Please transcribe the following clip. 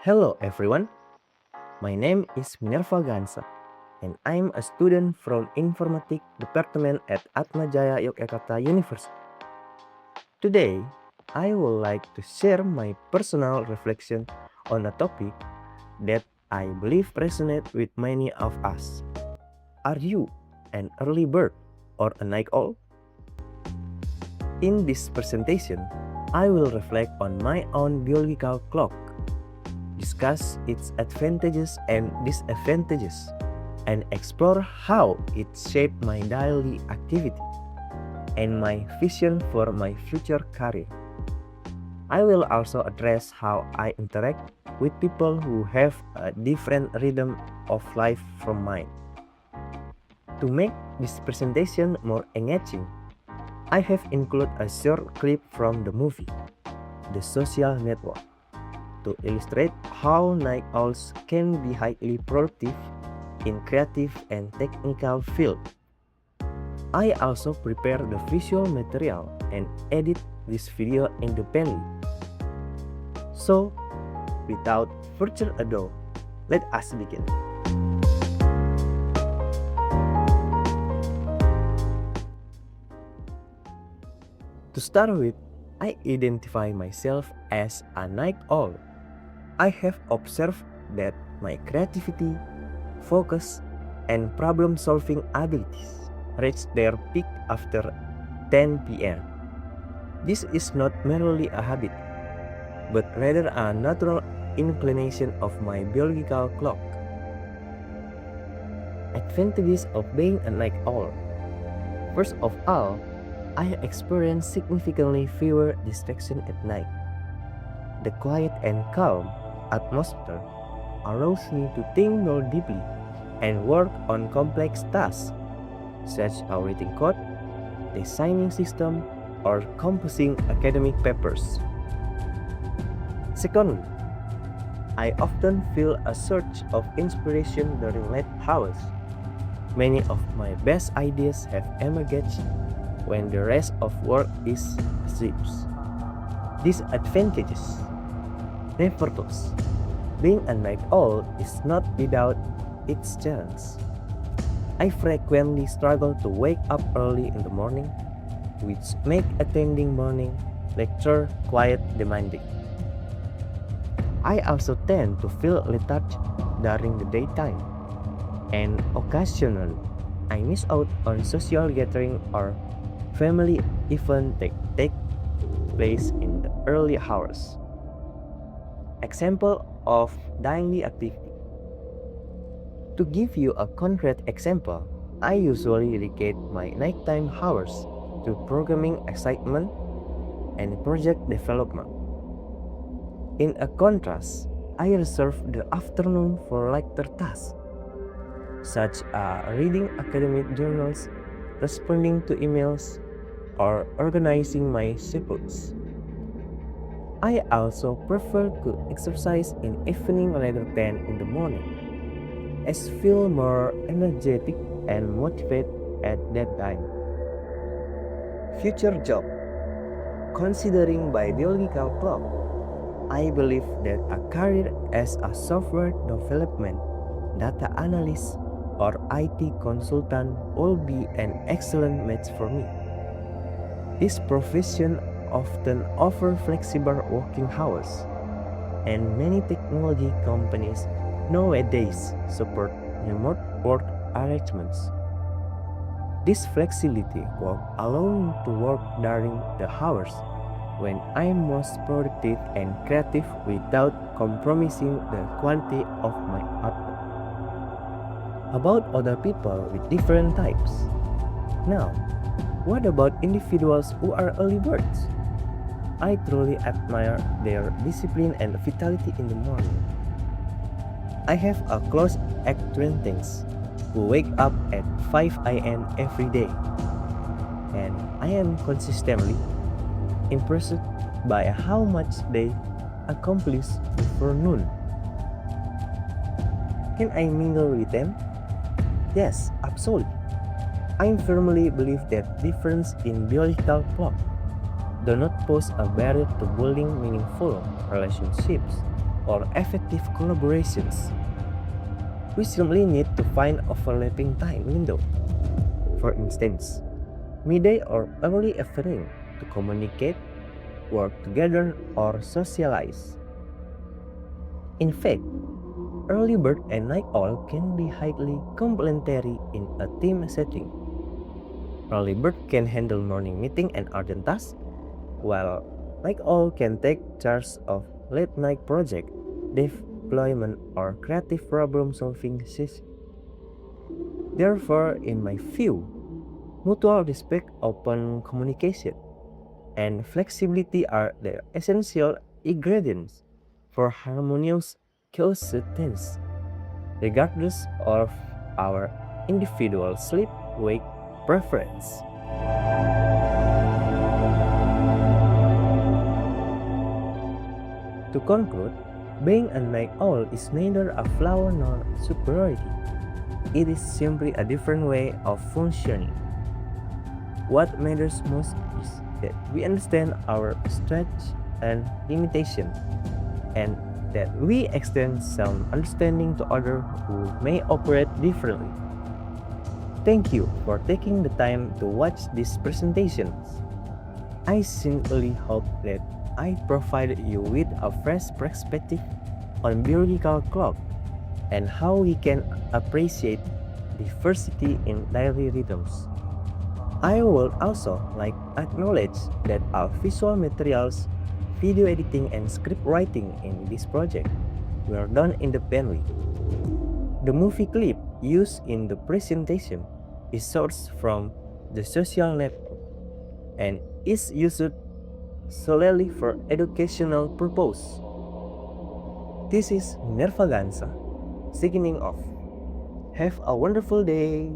Hello everyone, my name is Minerva Gansa and I'm a student from Informatic Department at Atmajaya Yogyakarta University. Today, I would like to share my personal reflection on a topic that I believe resonates with many of us. Are you an early bird or a night owl? In this presentation, I will reflect on my own biological clock, discuss its advantages and disadvantages, and explore how it shaped my daily activity and my vision for my future career. I will also address how I interact with people who have a different rhythm of life from mine. To make this presentation more engaging, I have included a short clip from the movie, The Social Network, to illustrate how night owls can be highly productive in creative and technical fields. I also prepare the visual material and edit this video independently. So, without further ado, let us begin. To start with, I identify myself as a night owl. I have observed that my creativity, focus, and problem-solving abilities reach their peak after 10 p.m. This is not merely a habit, but rather a natural inclination of my biological clock. Advantages of being a night owl. First of all, I experience significantly fewer distractions at night. The quiet and calm atmosphere allows me to think more deeply and work on complex tasks such as writing code, designing systems, or composing academic papers. Secondly, I often feel a surge of inspiration during late hours. Many of my best ideas have emerged when the rest of work is asleep. Disadvantages. Nevertheless, being a night owl is not without its challenges. I frequently struggle to wake up early in the morning, which make attending morning lecture quite demanding. I also tend to feel lethargic during the daytime, and occasionally I miss out on social gathering or family events that take place in the early hours. Example of daily activity. To give you a concrete example, I usually dedicate my nighttime hours to programming excitement and project development. In a contrast, I reserve the afternoon for lighter tasks, such as reading academic journals, responding to emails, or organizing my schedules. I also prefer to exercise in evening rather than in the morning, as feel more energetic and motivated at that time. Future job. Considering my biological clock, I believe that a career as a software development, data analyst, or IT consultant will be an excellent match for me. This profession often offers flexible working hours, and many technology companies nowadays support remote work arrangements. This flexibility will allow me to work during the hours when I am most productive and creative without compromising the quality of my output. About other people with different types. Now, what about individuals who are early birds? I truly admire their discipline and vitality in the morning. I have a close acquaintance who wake up at 5 a.m. every day, and I am consistently impressed by how much they accomplish before noon. Can I mingle with them? Yes, absolutely. I firmly believe that difference in biological clock do not pose a barrier to building meaningful relationships. or effective collaborations, we simply need to find overlapping time window. For instance, midday or early evening to communicate, work together, or socialize. In fact, early bird and night owl can be highly complementary in a team setting. Early bird can handle morning meeting and urgent tasks, while night owl can take charge of late night project, deployment, or creative problem solving sessions. Therefore, in my view, mutual respect, open communication, and flexibility are the essential ingredients for harmonious coexistence, regardless of our individual sleep wake preference. To conclude, being a night owl is neither a flaw nor superiority. It is simply a different way of functioning. What matters most is that we understand our strengths and limitations, and that we extend some understanding to others who may operate differently. Thank you for taking the time to watch these presentations. I sincerely hope that I provided you with a fresh perspective on biological clock and how we can appreciate diversity in daily rhythms. I would also like to acknowledge that our visual materials, video editing, and script writing in this project were done independently. The movie clip used in the presentation is sourced from the social network and is used solely for educational purpose. This is Nervaganza, signing off. Have a wonderful day.